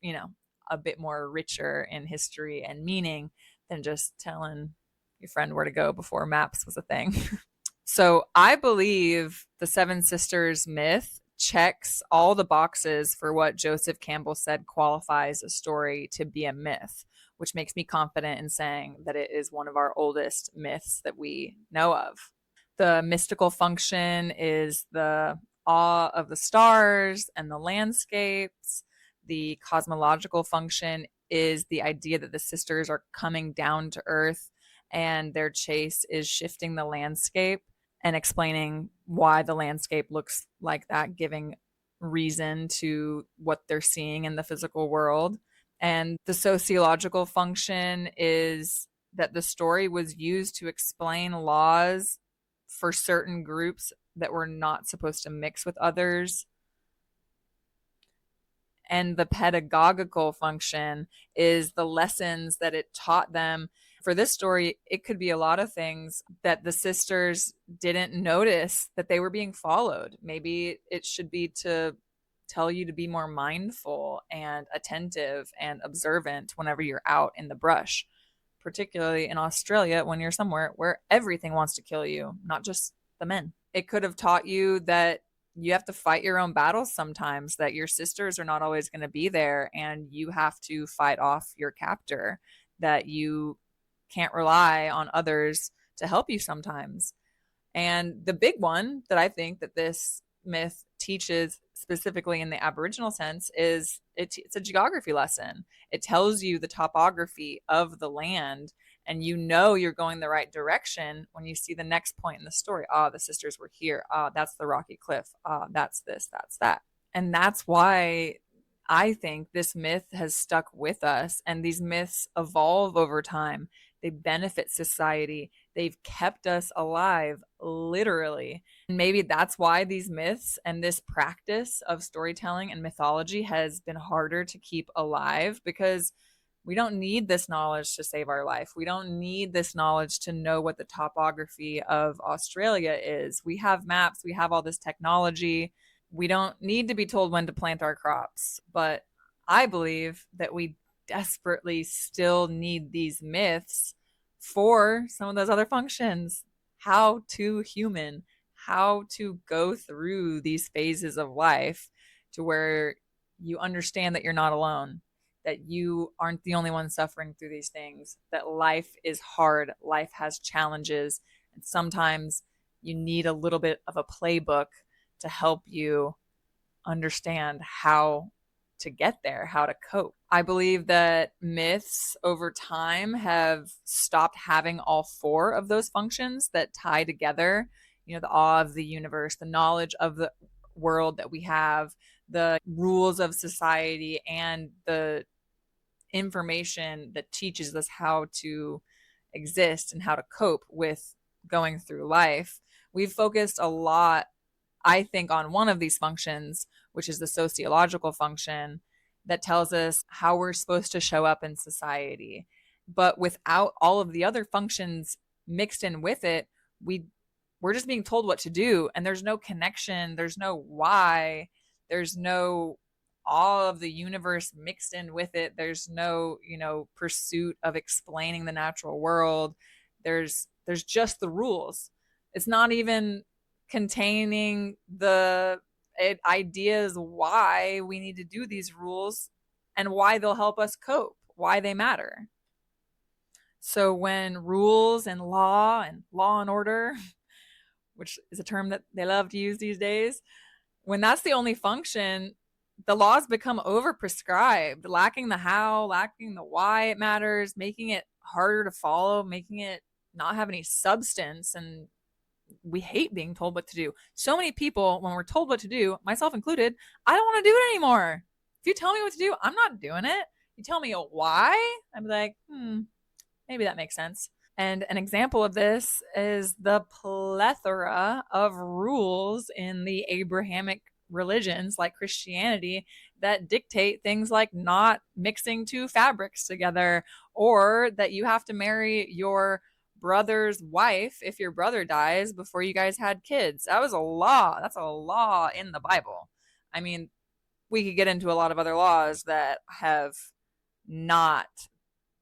you know, a bit more richer in history and meaning than just telling your friend where to go before maps was a thing. So I believe the Seven Sisters myth checks all the boxes for what Joseph Campbell said qualifies a story to be a myth, which makes me confident in saying that it is one of our oldest myths that we know of. The mystical function is the awe of the stars and the landscapes. The cosmological function is the idea that the sisters are coming down to earth and their chase is shifting the landscape and explaining why the landscape looks like that, giving reason to what they're seeing in the physical world. And the sociological function is that the story was used to explain laws for certain groups that were not supposed to mix with others. And the pedagogical function is the lessons that it taught them. For this story, it could be a lot of things that the sisters didn't notice that they were being followed. Maybe it should be to tell you to be more mindful and attentive and observant whenever you're out in the brush, particularly in Australia when you're somewhere where everything wants to kill you, not just the men. It could have taught you that you have to fight your own battles sometimes, that your sisters are not always going to be there and you have to fight off your captor, that you can't rely on others to help you sometimes. And the big one that I think that this myth teaches specifically in the Aboriginal sense is it's a geography lesson. It tells you the topography of the land, and you know you're going the right direction when you see the next point in the story. Ah, the sisters were here. Ah, that's the rocky cliff. Ah, that's this, that's that. And that's why I think this myth has stuck with us, and these myths evolve over time. They benefit society. They've kept us alive, literally. And maybe that's why these myths and this practice of storytelling and mythology has been harder to keep alive, because we don't need this knowledge to save our life. We don't need this knowledge to know what the topography of Australia is. We have maps, we have all this technology. We don't need to be told when to plant our crops. But I believe that we desperately still need these myths for some of those other functions. How to human, how to go through these phases of life to where you understand that you're not alone, that you aren't the only one suffering through these things, that life is hard, life has challenges, and sometimes you need a little bit of a playbook to help you understand how to get there, how to cope. I believe that myths over time have stopped having all four of those functions that tie together, the awe of the universe, the knowledge of the world that we have, the rules of society, and the information that teaches us how to exist and how to cope with going through life. We've focused a lot, I think, on one of these functions, which is the sociological function that tells us how we're supposed to show up in society. But without all of the other functions mixed in with it, we're just being told what to do, and there's no connection, there's no why, there's no all of the universe mixed in with it. There's no, pursuit of explaining the natural world. There's just the rules. It's not even containing the ideas why we need to do these rules and why they'll help us cope, why they matter. So when rules and law and order, which is a term that they love to use these days, when that's the only function, the laws become overprescribed, lacking the how, lacking the why it matters, making it harder to follow, making it not have any substance. And we hate being told what to do. So many people, when we're told what to do, myself included, I don't want to do it anymore. If you tell me what to do, I'm not doing it. You tell me why, I'd be like, maybe that makes sense. And an example of this is the plethora of rules in the Abrahamic religions like Christianity that dictate things like not mixing two fabrics together, or that you have to marry your brother's wife if your brother dies before you guys had kids. That was a law. That's a law in the Bible. I mean, we could get into a lot of other laws that have not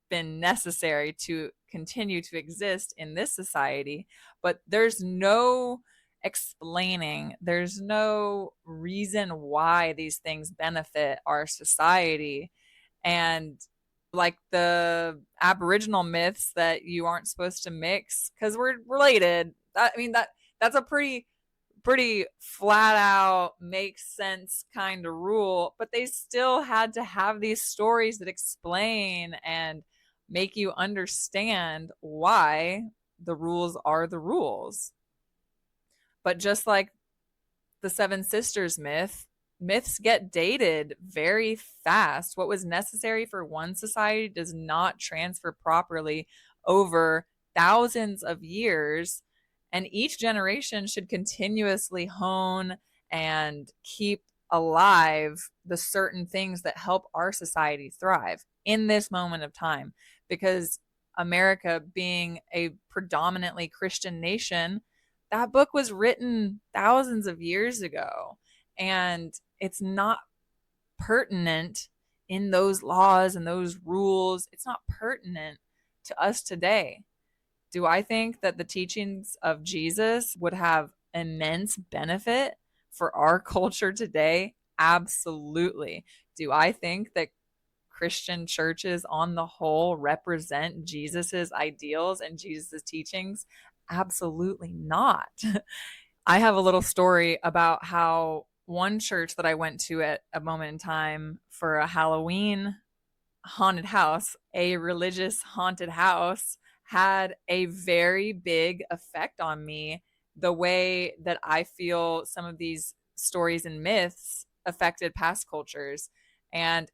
been necessary to continue to exist in this society, but there's no explaining, there's no reason why these things benefit our society. And like the Aboriginal myths that you aren't supposed to mix because we're related. That's a pretty flat out makes sense kind of rule, but they still had to have these stories that explain and make you understand why the rules are the rules. But just like the Seven Sisters myths get dated very fast. What was necessary for one society does not transfer properly over thousands of years. And each generation should continuously hone and keep alive the certain things that help our society thrive in this moment of time. Because America, being a predominantly Christian nation, that book was written thousands of years ago, and it's not pertinent in those laws and those rules. It's not pertinent to us today. Do I think that the teachings of Jesus would have immense benefit for our culture today? Absolutely. Do I think that Christian churches on the whole represent Jesus's ideals and Jesus's teachings? Absolutely not. I have a little story about how one church that I went to at a moment in time for a Halloween haunted house, a religious haunted house, had a very big effect on me. The way that I feel some of these stories and myths affected past cultures. And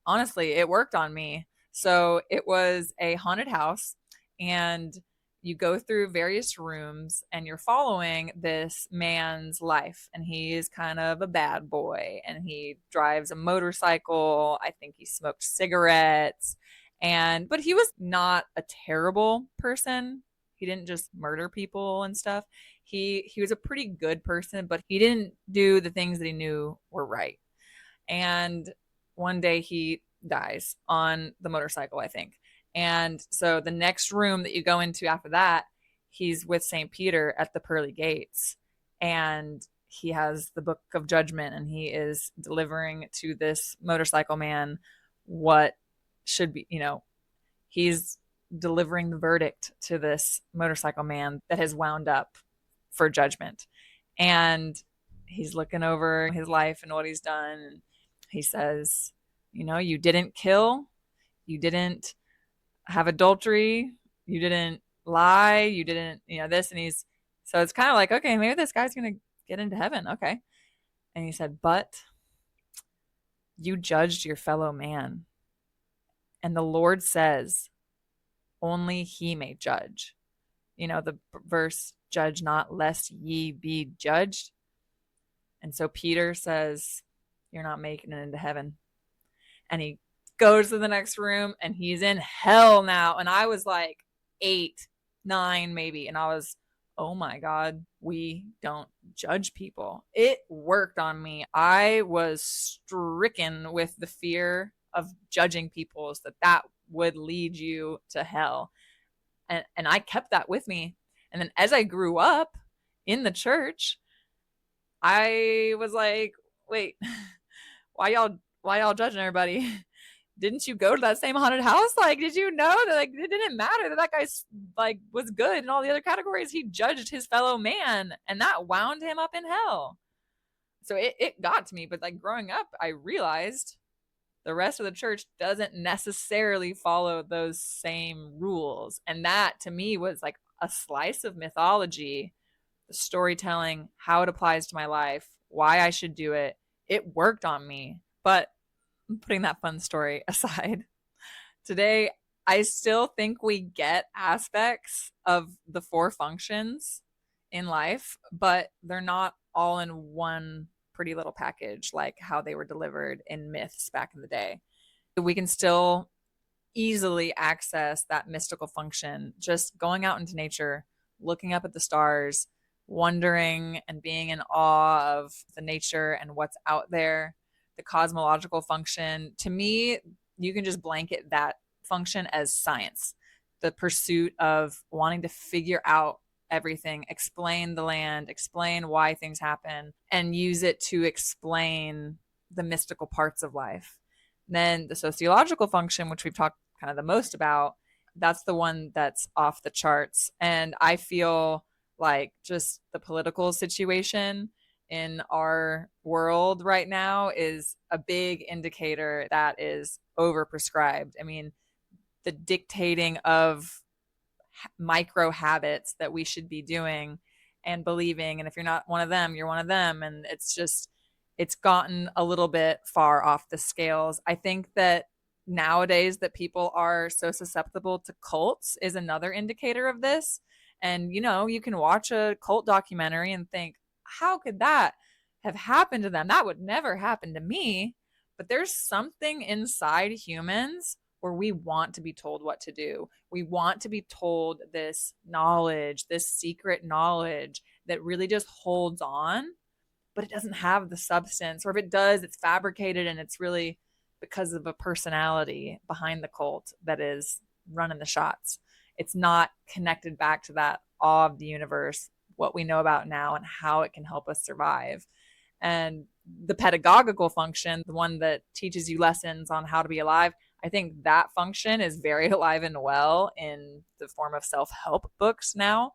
honestly, it worked on me. So it was a haunted house, and you go through various rooms and you're following this man's life. And he's kind of a bad boy, and he drives a motorcycle. I think he smoked cigarettes. But he was not a terrible person. He didn't just murder people and stuff. He was a pretty good person, but he didn't do the things that he knew were right. And one day he dies on the motorcycle, I think. And so the next room that you go into after that, he's with St. Peter at the pearly gates. And he has the book of judgment, and he is delivering to this motorcycle man what should be, he's delivering the verdict to this motorcycle man that has wound up for judgment. And he's looking over his life and what he's done. And he says, you didn't kill, you didn't have adultery, you didn't lie, you didn't, this. And so it's kind of like, okay, maybe this guy's going to get into heaven. Okay. And he said, but you judged your fellow man. And the Lord says, only he may judge. The verse, judge not lest ye be judged. And so Peter says, you're not making it into heaven. And he goes to the next room and he's in hell now. And I was like 8, 9, maybe. And I was, oh my God, we don't judge people. It worked on me. I was stricken with the fear of judging people, so that would lead you to hell. And I kept that with me. And then as I grew up in the church, I was like, wait, why y'all judging everybody? Didn't you go to that same haunted house? Like, did you know that like it didn't matter that guy like was good in all the other categories? He judged his fellow man, and that wound him up in hell. So it got to me. But like growing up, I realized the rest of the church doesn't necessarily follow those same rules. And that to me was like a slice of mythology, the storytelling, how it applies to my life, why I should do it. It worked on me. But putting that fun story aside, today I still think we get aspects of the 4 functions in life, but they're not all in one pretty little package like how they were delivered in myths back in the day. We can still easily access that mystical function just going out into nature, looking up at the stars, wondering and being in awe of the nature and what's out there. The cosmological function, to me, you can just blanket that function as science, the pursuit of wanting to figure out everything, explain the land, explain why things happen, and use it to explain the mystical parts of life. Then the sociological function, which we've talked kind of the most about, that's the one that's off the charts. And I feel like just the political situation in our world right now is a big indicator that is overprescribed. I mean, the dictating of micro habits that we should be doing and believing. And if you're not one of them, you're one of them. And it's gotten a little bit far off the scales. I think that nowadays that people are so susceptible to cults is another indicator of this. And, you can watch a cult documentary and think, how could that have happened to them? That would never happen to me. But there's something inside humans where we want to be told what to do. We want to be told this knowledge, this secret knowledge that really just holds on, but it doesn't have the substance. Or if it does, it's fabricated and it's really because of a personality behind the cult that is running the shots. It's not connected back to that awe of the universe, what we know about now and how it can help us survive. And the pedagogical function, the one that teaches you lessons on how to be alive, I think that function is very alive and well in the form of self-help books now.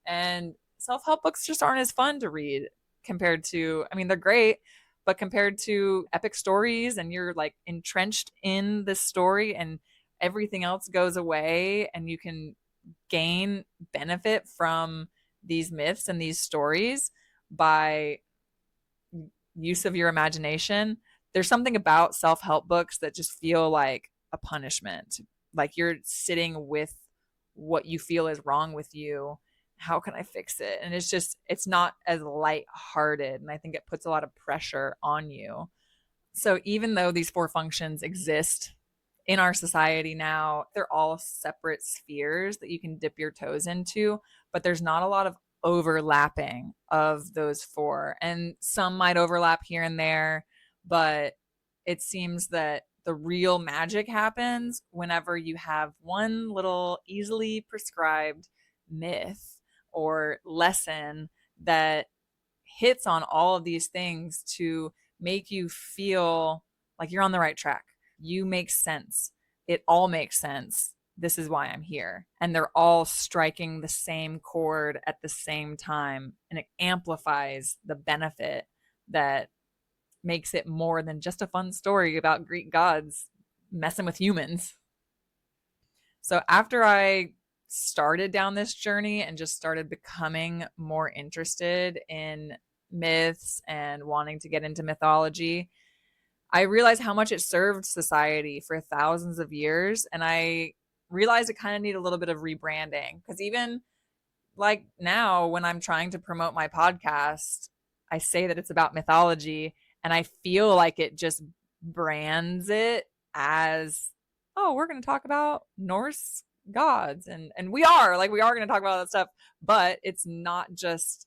And self-help books just aren't as fun to read compared to, I mean, they're great, but compared to epic stories and you're like entrenched in this story and everything else goes away and you can gain benefit from these myths and these stories by use of your imagination. There's something about self-help books that just feel like a punishment. Like you're sitting with what you feel is wrong with you. How can I fix it? And it's not as light-hearted. And I think it puts a lot of pressure on you. So even though these 4 functions exist in our society now, they're all separate spheres that you can dip your toes into, but there's not a lot of overlapping of those 4. And some might overlap here and there, but it seems that the real magic happens whenever you have one little easily prescribed myth or lesson that hits on all of these things to make you feel like you're on the right track. You make sense. It all makes sense. This is why I'm here. And they're all striking the same chord at the same time. And it amplifies the benefit that makes it more than just a fun story about Greek gods messing with humans. So after I started down this journey and just started becoming more interested in myths and wanting to get into mythology, I realized how much it served society for thousands of years. And I realized it kind of needed a little bit of rebranding because even like now, when I'm trying to promote my podcast, I say that it's about mythology and I feel like it just brands it as, oh, we're going to talk about Norse gods. And we are going to talk about that stuff, but it's not just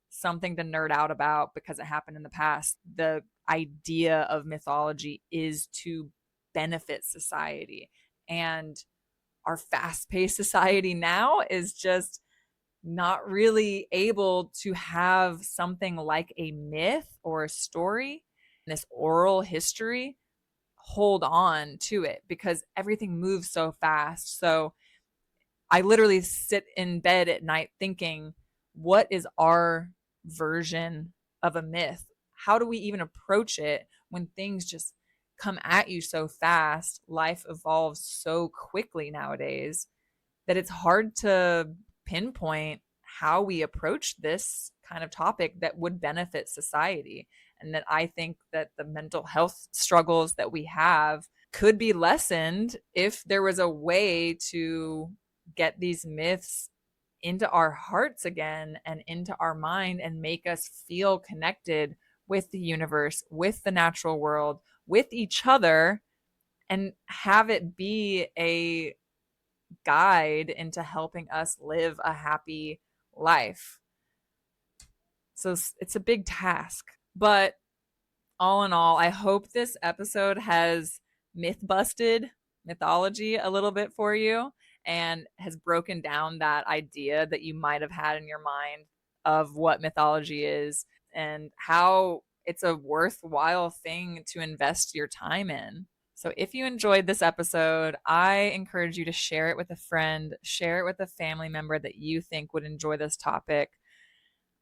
something to nerd out about because it happened in the past. The idea of mythology is to benefit society. And our fast paced society now is just not really able to have something like a myth or a story, this oral history, hold on to it because everything moves so fast. So I literally sit in bed at night thinking, what is our version of a myth? How do we even approach it when things just come at you so fast? Life evolves so quickly nowadays that it's hard to pinpoint how we approach this kind of topic that would benefit society. And that I think that the mental health struggles that we have could be lessened if there was a way to get these myths into our hearts again and into our mind and make us feel connected with the universe, with the natural world, with each other, and have it be a guide into helping us live a happy life. So it's a big task. But all in all, I hope this episode has myth busted mythology a little bit for you and has broken down that idea that you might have had in your mind of what mythology is and how it's a worthwhile thing to invest your time in. So if you enjoyed this episode, I encourage you to share it with a friend, share it with a family member that you think would enjoy this topic.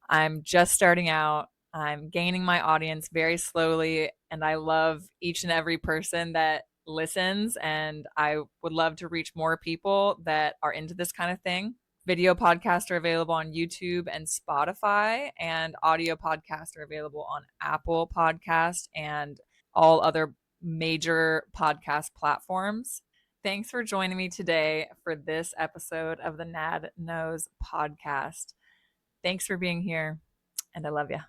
I'm just starting out. I'm gaining my audience very slowly, and I love each and every person that listens. And I would love to reach more people that are into this kind of thing. Video podcasts are available on YouTube and Spotify, and audio podcasts are available on Apple Podcast and all other major podcast platforms. Thanks for joining me today for this episode of the Nad Knows podcast. Thanks for being here, and I love you.